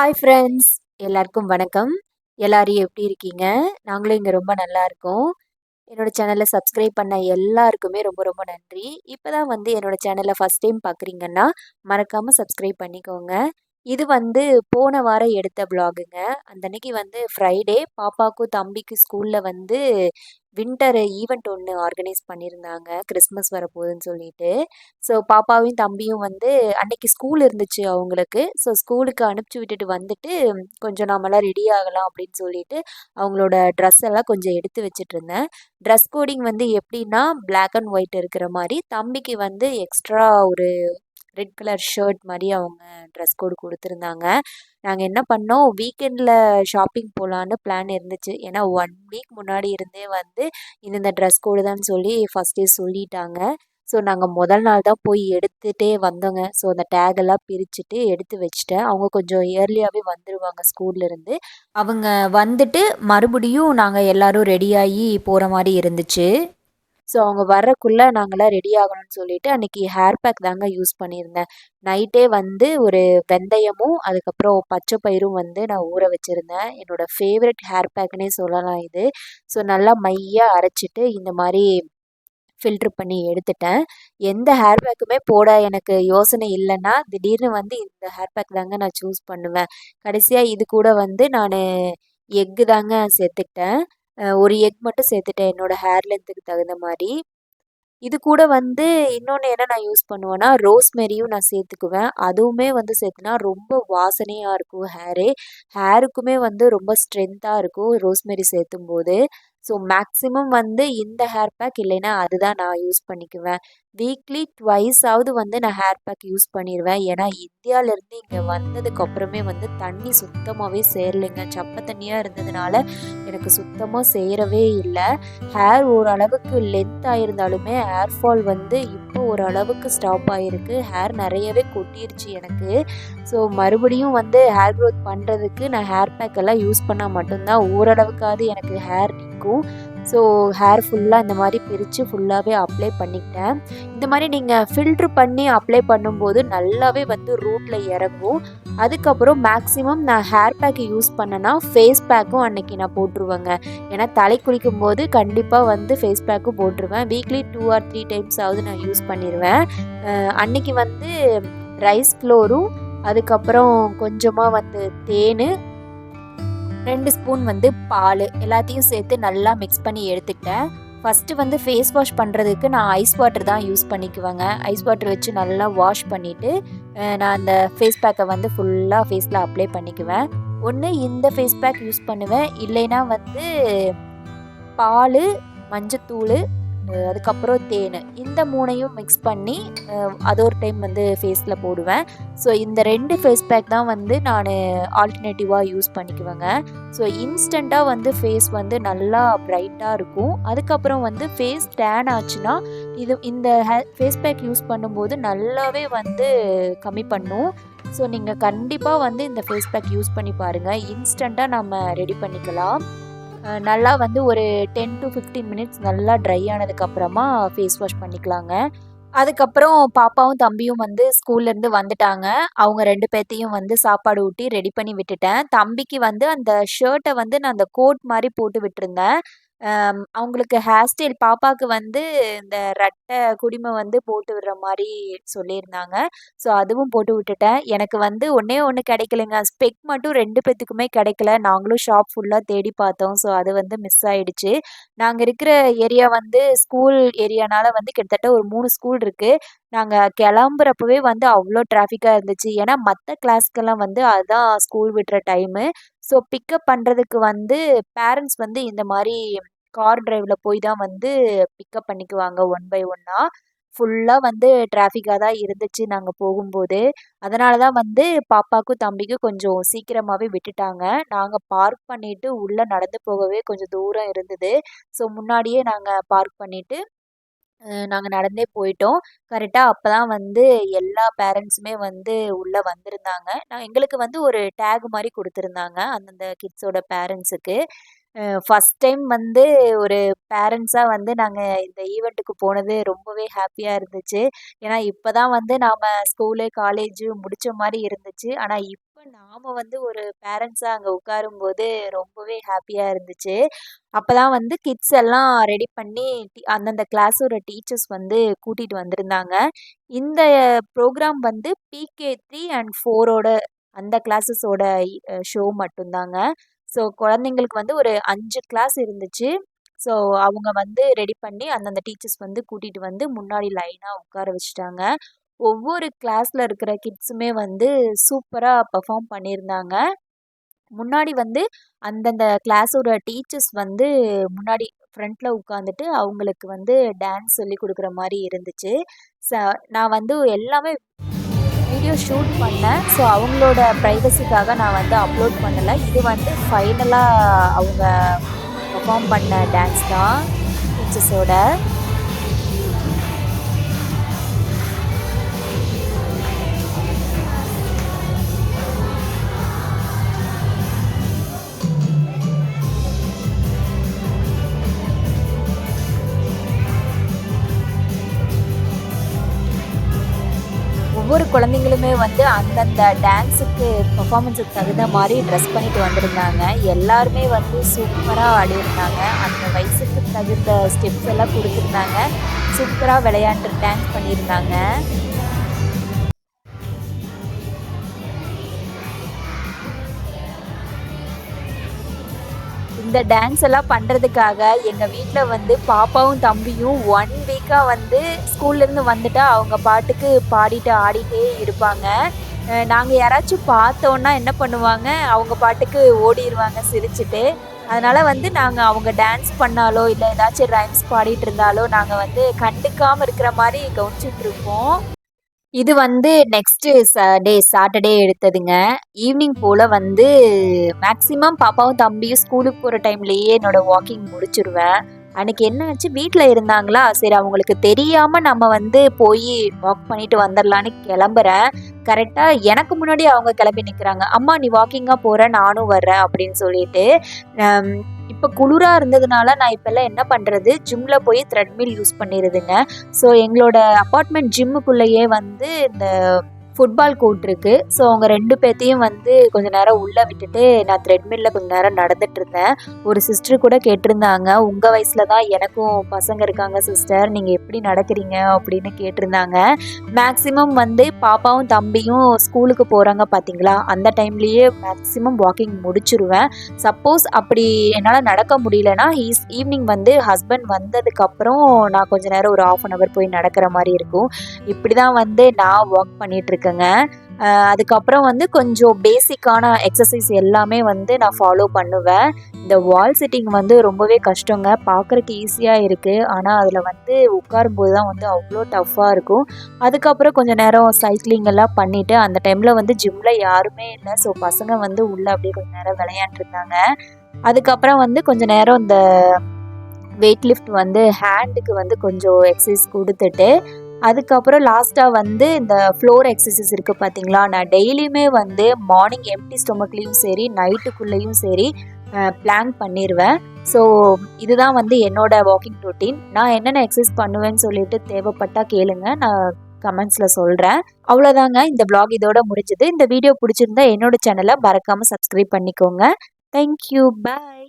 Hi friends, எல்லாருக்கும் வணக்கம். எல்லாரும் எப்படி இருக்கீங்க? நாங்களும் இங்கே ரொம்ப நல்லா இருக்கோம். என்னோட சேனலை சப்ஸ்கிரைப் பண்ண எல்லாருக்குமே ரொம்ப ரொம்ப நன்றி. இப்போ தான் என்னோட சேனலை ஃபஸ்ட் டைம் பார்க்குறீங்கன்னா மறக்காமல் சப்ஸ்கிரைப் பண்ணிக்கோங்க. இது போன வாரம் எடுத்த வ்ளாகுங்க. அந்த அன்னைக்கு ஃப்ரைடே பாப்பாவுக்கும் தம்பிக்கும் ஸ்கூலில் வின்டர் ஈவெண்ட் ஒன்று ஆர்கனைஸ் பண்ணியிருந்தாங்க, கிறிஸ்மஸ் வரப்போகுதுன்னு சொல்லிட்டு. ஸோ பாப்பாவையும் தம்பியும் அன்னைக்கு ஸ்கூல் இருந்துச்சு அவங்களுக்கு. ஸோ ஸ்கூலுக்கு அனுப்பிச்சி விட்டுட்டு வந்துட்டு கொஞ்சம் நாமெல்லாம் ரெடி ஆகலாம் அப்படின்னு சொல்லிட்டு அவங்களோட ட்ரெஸ் எல்லாம் கொஞ்சம் எடுத்து வச்சுட்டு இருந்தேன். ட்ரெஸ் கோடிங் எப்படின்னா பிளாக் அண்ட் ஒயிட் இருக்கிற மாதிரி, தம்பிக்கு எக்ஸ்ட்ரா ஒரு ரெட் கலர் ஷர்ட் மாதிரி அவங்க ட்ரெஸ் கோடு கொடுத்துருந்தாங்க. நாங்கள் என்ன பண்ணோம், வீக்கெண்டில் ஷாப்பிங் போகலான்னு பிளான் இருந்துச்சு. ஏன்னா 1 வீக் முன்னாடி இருந்தே இந்த ட்ரெஸ் கோடு தான் சொல்லி ஃபஸ்ட்டே சொல்லிட்டாங்க. ஸோ நாங்கள் முதல் நாள் தான் போய் எடுத்துகிட்டே வந்தோங்க. ஸோ அந்த டேகெல்லாம் பிரிச்சுட்டு எடுத்து வச்சுட்டேன். அவங்க கொஞ்சம் இயர்லியாகவே வந்துடுவாங்க ஸ்கூல்லேருந்து. அவங்க வந்துட்டு மறுபடியும் நாங்கள் எல்லோரும் ரெடியாகி போகிற மாதிரி இருந்துச்சு. ஸோ அவங்க வர்றக்குள்ளே நாங்களாம் ரெடி ஆகணும்னு சொல்லிட்டு அன்றைக்கி ஹேர் பேக் தாங்க யூஸ் பண்ணியிருந்தேன். நைட்டே ஒரு வெந்தயமும் அதுக்கப்புறம் பச்சை பயிரும் நான் ஊற வச்சுருந்தேன். என்னோடய ஃபேவரட் ஹேர் பேக்குன்னே சொல்லலாம் இது. ஸோ நல்லா மையாக அரைச்சிட்டு இந்த மாதிரி ஃபில்ட்ரு பண்ணி எடுத்துட்டேன். எந்த ஹேர் பேக்குமே போட எனக்கு யோசனை இல்லைன்னா திடீர்னு இந்த ஹேர் பேக் தாங்க நான் சூஸ் பண்ணுவேன். கடைசியாக இது கூட நான் எக்கு தாங்க சேர்த்துக்கிட்டேன். ஒரு எக் மட்டும் சேர்த்துட்டேன் என்னோடய ஹேர் லென்த்துக்கு தகுந்த மாதிரி. இது கூட இன்னொன்று என்ன நான் யூஸ் பண்ணுவேன்னா, ரோஸ்மெரியும் நான் சேர்த்துக்குவேன். அதுவுமே சேர்த்துனா ரொம்ப வாசனையாக இருக்கும் ஹேருக்குமே ரொம்ப ஸ்ட்ரென்த்தாக இருக்கும் ரோஸ்மெரி சேர்த்தும்போது. ஸோ மேக்ஸிமம் இந்த ஹேர் பேக் இல்லைன்னா அதுதான் நான் யூஸ் பண்ணிக்குவேன். வீக்லி ட்வைஸாவது நான் ஹேர் பேக் யூஸ் பண்ணிடுவேன். ஏன்னா இந்தியாவிலேருந்து இங்கே வந்ததுக்கப்புறமே தண்ணி சுத்தமாகவே சேரலைங்க. சப்பை தண்ணியாக இருந்ததுனால எனக்கு சுத்தமாக சேரவே இல்லை. ஹேர் ஓரளவுக்கு லென்த் ஆகிருந்தாலுமே ஹேர் ஃபால் இப்போ ஓரளவுக்கு ஸ்டாப் ஆகிருக்கு. ஹேர் நிறையவே கொட்டிருச்சு எனக்கு. ஸோ மறுபடியும் ஹேர் க்ரோத் பண்ணுறதுக்கு நான் ஹேர் பேக் எல்லாம் யூஸ் பண்ணால் மட்டும்தான் ஓரளவுக்காவது எனக்கு ஹேர் நிற்கும். ஸோ ஹேர் ஃபுல்லாக இந்த மாதிரி பிரித்து ஃபுல்லாகவே அப்ளை பண்ணிக்கிட்டேன். இந்த மாதிரி நீங்கள் ஃபில்ட்ரு பண்ணி அப்ளை பண்ணும்போது நல்லாவே ரூட்டில் இறங்கும். அதுக்கப்புறம் மேக்ஸிமம் நான் ஹேர் பேக்கு யூஸ் பண்ணேன்னா ஃபேஸ் பேக்கும் அன்றைக்கி நான் போட்டுருவேங்க. ஏன்னா தலை குளிக்கும் போது கண்டிப்பாக ஃபேஸ் பேக்கும் போட்டுருவேன். வீக்லி 2 or 3 டைம்ஸாவது நான் யூஸ் பண்ணிடுவேன். அன்றைக்கி ரைஸ் ஃப்ளோரும் அதுக்கப்புறம் கொஞ்சமாக தேன், 2 ஸ்பூன் பால் எல்லாத்தையும் சேர்த்து நல்லா மிக்ஸ் பண்ணி எடுத்துக்கிட்டேன். ஃபஸ்ட்டு ஃபேஸ் வாஷ் பண்ணுறதுக்கு நான் ஐஸ் வாட்டர் தான் யூஸ் பண்ணிக்குவேங்க. ஐஸ் வாட்டர் வச்சு நல்லா வாஷ் பண்ணிவிட்டு நான் அந்த ஃபேஸ் பேக்கை ஃபுல்லாக ஃபேஸில் அப்ளை பண்ணிக்குவேன். ஒன்று இந்த ஃபேஸ் பேக் யூஸ் பண்ணுவேன், இல்லைன்னா பால், மஞ்சத்தூள், அதுக்கப்புறம் தேன், இந்த 3ஐயும் மிக்ஸ் பண்ணி அது ஒரு டைம் ஃபேஸில் போடுவேன். ஸோ இந்த 2 ஃபேஸ் பேக் தான் நான் ஆல்டர்னேட்டிவாக யூஸ் பண்ணிக்குவேங்க. ஸோ இன்ஸ்டண்ட்டாக ஃபேஸ் நல்லா ப்ரைட்டாக இருக்கும். அதுக்கப்புறம் ஃபேஸ் டேன் ஆச்சுன்னா இந்த ஃபேஸ் பேக் யூஸ் பண்ணும்போது நல்லாவே கம்மி பண்ணும். ஸோ நீங்கள் கண்டிப்பாக இந்த ஃபேஸ் பேக் யூஸ் பண்ணி பாருங்கள். இன்ஸ்டண்ட்டாக நம்ம ரெடி பண்ணிக்கலாம். நல்லா ஒரு 10 to 15 மினிட்ஸ் நல்லா ட்ரை ஆனதுக்கப்புறமா ஃபேஸ் வாஷ் பண்ணிக்கலாங்க. அதுக்கப்புறம் பாப்பாவும் தம்பியும் ஸ்கூல்லேருந்து வந்துட்டாங்க. அவங்க 2 பேர்த்தையும் சாப்பாடு ஊட்டி ரெடி பண்ணி விட்டுட்டேன். தம்பிக்கு அந்த ஷர்ட்டை நான் அந்த கோட் மாதிரி போட்டு விட்டுருந்தேன். அவங்களுக்கு ஹேர் ஸ்டைல் பாப்பாவுக்கு இந்த ரெட்டை குடிமை போட்டு விடுற மாதிரி சொல்லியிருந்தாங்க. ஸோ அதுவும் போட்டு விட்டுட்டேன். எனக்கு ஒன்றே ஒன்று கிடைக்கலைங்க. ஸ்பெக் மட்டும் 2 பேத்துக்குமே கிடைக்கல. நாங்களும் ஷாப் ஃபுல்லாக தேடி பார்த்தோம். ஸோ அது மிஸ் ஆகிடுச்சு. நாங்கள் இருக்கிற ஏரியா ஸ்கூல் ஏரியானால கிட்டத்தட்ட ஒரு 3 ஸ்கூல் இருக்குது. நாங்கள் கிளம்புறப்பவே அவ்வளோ டிராஃபிக்காக இருந்துச்சு. ஏன்னா மற்ற கிளாஸ்க்கெல்லாம் அதுதான் ஸ்கூல் விடுற டைமு. ஸோ பிக்கப் பண்ணுறதுக்கு பேரண்ட்ஸ் இந்த மாதிரி கார் டிரைவில் போய் தான் பிக்கப் பண்ணிக்குவாங்க ஒன் பை ஒன்னாக. ஃபுல்லாக டிராஃபிக்காக தான் இருந்துச்சு நாங்கள் போகும்போது. அதனால தான் பாப்பாவுக்கும் தம்பிக்கும் கொஞ்சம் சீக்கிரமாகவே விட்டுட்டாங்க. நாங்கள் பார்க் பண்ணிவிட்டு உள்ளே நடந்து போகவே கொஞ்சம் தூரம் இருந்தது. ஸோ முன்னாடியே நாங்கள் பார்க் பண்ணிவிட்டு நாங்கள் நடந்தே போயிட்டோம். கரெக்டாக அப்போ தான் எல்லா பேரண்ட்ஸுமே உள்ளே வந்திருந்தாங்க. எங்களுக்கு ஒரு டேக் மாதிரி கொடுத்துருந்தாங்க அந்தந்த கிட்ஸோட பேரண்ட்ஸுக்கு. ஃபஸ்ட் டைம் ஒரு பேரண்ட்ஸாக நாங்கள் இந்த ஈவெண்ட்டுக்கு போனது ரொம்பவே ஹாப்பியாக இருந்துச்சு. ஏன்னா இப்போ தான் நாம் ஸ்கூலு காலேஜு முடித்த மாதிரி இருந்துச்சு. ஆனால் இப்போ நாம வந்து ஒரு பேரண்ட்ஸா அங்க உட்காரும்போது ரொம்பவே ஹாப்பியா இருந்துச்சு. அப்பதான் வந்து கிட்ஸ் எல்லாம் ரெடி பண்ணி அந்தந்த கிளாஸோட டீச்சர்ஸ் வந்து கூட்டிட்டு வந்திருந்தாங்க. இந்த ப்ரோகிராம் வந்து PK3 அண்ட் 4ஓட அந்த கிளாஸஸோட ஷோ மட்டும்தாங்க. ஸோ குழந்தைங்களுக்கு வந்து ஒரு 5 கிளாஸ் இருந்துச்சு. ஸோ அவங்க வந்து ரெடி பண்ணி அந்தந்த டீச்சர்ஸ் வந்து கூட்டிட்டு வந்து முன்னாடி லைனா உட்கார வச்சுட்டாங்க. ஒவ்வொரு கிளாஸ்ல இருக்கிற கிட்ஸுமே வந்து சூப்பரா பெர்ஃபார்ம் பண்ணியிருந்தாங்க. முன்னாடி வந்து அந்தந்த கிளாஸோட டீச்சர்ஸ் வந்து முன்னாடி ஃப்ரண்ட்ல உட்காந்துட்டு அவங்களுக்கு வந்து டான்ஸ் சொல்லிக் குடுக்குற மாரி இருந்துச்சு. ச நான் வந்து எல்லாமே வீடியோ ஷூட் பண்ணேன். ஸோ அவங்களோட ப்ரைவசிக்காக நான் வந்து அப்லோட் பண்ணல. இது வந்து ஃபைனலா அவங்க பெர்ஃபார்ம் பண்ண டான்ஸ் தான் டீச்சர்ஸோட. ஒவ்வொரு குழந்தைங்களுமே வந்து அந்தந்த டான்ஸுக்கு பெர்ஃபார்மன்ஸுக்கு தகுந்த மாதிரி ட்ரெஸ் பண்ணிட்டு வந்திருந்தாங்க. எல்லாருமே வந்து சூப்பரா ஆடியிருந்தாங்க. அந்த வயசுக்கு தகுந்த ஸ்டெப்ஸ் எல்லாம் குடுத்துருந்தாங்க. சூப்பரா விளையாண்டு டான்ஸ் பண்ணியிருந்தாங்க. இந்த டான்ஸ் எல்லாம் பண்றதுக்காக எங்க வீட்ல வந்து பாப்பாவும், தம்பியும் 1 வீக்கா வந்து ஸ்கூல்லேருந்து வந்துட்டா அவங்க பாட்டுக்கு பாடிட்டு, ஆடிட்டே இருப்பாங்க. நாங்க யாராச்சும் பார்த்தோன்னா என்ன பண்ணுவாங்க, அவங்க பாட்டுக்கு ஓடிருவாங்க சிரிச்சுட்டு. அதனால வந்து நாங்க அவங்க டான்ஸ் பண்ணாலோ, இல்ல ஏதாச்சும் ரைம்ஸ் பாடிட்டு இருந்தாலோ, நாங்க வந்து கண்டுக்காம இருக்கிற மாரி கவனிச்சுட்டு இருப்போம். இது வந்து நெக்ஸ்ட்டு சாட்டர்டே எடுத்ததுங்க. ஈவ்னிங் போல வந்து மேக்ஸிமம் பாப்பாவும், தம்பியும் ஸ்கூலுக்கு போற டைம்லயே என்னோட வாக்கிங் முடிச்சுருவேன். அன்னைக்கு என்ன ஆச்சு, வீட்ல இருந்தாங்களா, சரி அவங்களுக்கு தெரியாம நம்ம வந்து போயி வாக் பண்ணிட்டு வந்துரலான்னு கெளம்புறேன். கரெக்ட்டா எனக்கு முன்னாடி அவங்க கெளம்பி நிக்கிறாங்க. "அம்மா நீ வாக்கிங்கா போற, நானும் வர்றேன்" அப்படின்னு சொல்லிட்டு. அம் இப்ப குளிரா இருந்ததுனால நான் இப்பல்லாம் என்ன பண்றது, ஜிம்ல போய் த்ரெட்மில் யூஸ் பண்ணிருதுங்க. ஸோ எங்களோட அப்பார்ட்மெண்ட் ஜிம்முக்குள்ளேயே வந்து இந்த ஃபுட்பால் கோர்ட் இருக்கு. ஸோ அவங்க 2 பேத்தையும் வந்து கொஞ்ச நேரம் உள்ள விட்டுட்டு, நான் த்ரெட்மில்ல கொஞ்ச நேரம் நடந்துட்டுருந்தேன். ஒரு சிஸ்டர் கூட கேட்டிருந்தாங்க, "உங்க வயசுல தான் எனக்கும் பசங்க இருக்காங்க சிஸ்டர். நீங்க எப்படி நடக்கிறீங்க?" அப்படின்னு கேட்டிருந்தாங்க. மேக்ஸிமம் வந்து பாப்பாவும், தம்பியும் ஸ்கூலுக்கு போறாங்க பார்த்தீங்களா, அந்த டைம்லயே மேக்ஸிமம் வாக்கிங் முடிச்சுருவேன். சப்போஸ் அப்படி என்னால நடக்க முடியலன்னா, ஈவ்னிங் வந்து ஹஸ்பண்ட் வந்ததுக்கப்புறம் நான் கொஞ்ச நேரம் ஒரு 1/2 அன் ஹவர் போய் நடக்கிற மாரி இருக்கும். இப்படி தான் வந்து நான் வாக் பண்ணிட்டுருக்கேங்க. அதுக்கப்புறம் வந்து கொஞ்சம் பேசிக்கான எக்ஸசைஸ் எல்லாமே வந்து நான் ஃபாலோ பண்ணுவேன். இந்த வால் சிட்டிங் வந்து ரொம்பவே கஷ்டங்க. பார்க்குறக்கு ஈஸியா இருக்கு. ஆனா அதில வந்து உட்காரும்போது தான் வந்து அவ்ளோ டஃப்பா இருக்கும். அதுக்கப்புறம் கொஞ்ச நேரம் சைக்கிளிங் எல்லாம் பண்ணிட்டு, அந்த டைம்ல வந்து ஜிம்ல யாருமே இல்ல. ஸோ பசங்க வந்து உள்ள அப்படியே கொஞ்ச நேரம் விளையாண்ட்ருந்தாங்க. அதுக்கப்புறம் வந்து கொஞ்ச நேரம் இந்த வெயிட் லிஃப்ட் வந்து ஹேண்டுக்கு வந்து கொஞ்சம் எக்ஸசைஸ் குடுத்துட்டு, அதுக்கப்புறம் லாஸ்ட்டா வந்து இந்த ஃப்ளோர் எக்ஸசைஸ் இருக்கு பார்த்தீங்களா, நான் டெய்லியுமே வந்து மார்னிங் எம்ப்டி ஸ்டொமக்லயும் சரி, நைட்டுக்குள்ளேயும் சரி பிளாங்க் பண்ணிருவேன். ஸோ இதுதான் வந்து என்னோட வாக்கிங் ரொட்டீன். நான் என்னென்ன எக்ஸசைஸ் பண்ணுவேன்னு சொல்லிட்டு தேவைப்பட்டா கேளுங்க. நான் கமெண்ட்ஸ்ல சொல்றேன். அவ்வளோதாங்க, இந்த வ்ளாக் இதோட முடிஞ்சுது. இந்த வீடியோ புடிச்சிருந்தா என்னோட சேனல மறக்காம சப்ஸ்கிரைப் பண்ணிக்கோங்க. Thank you. பாய்.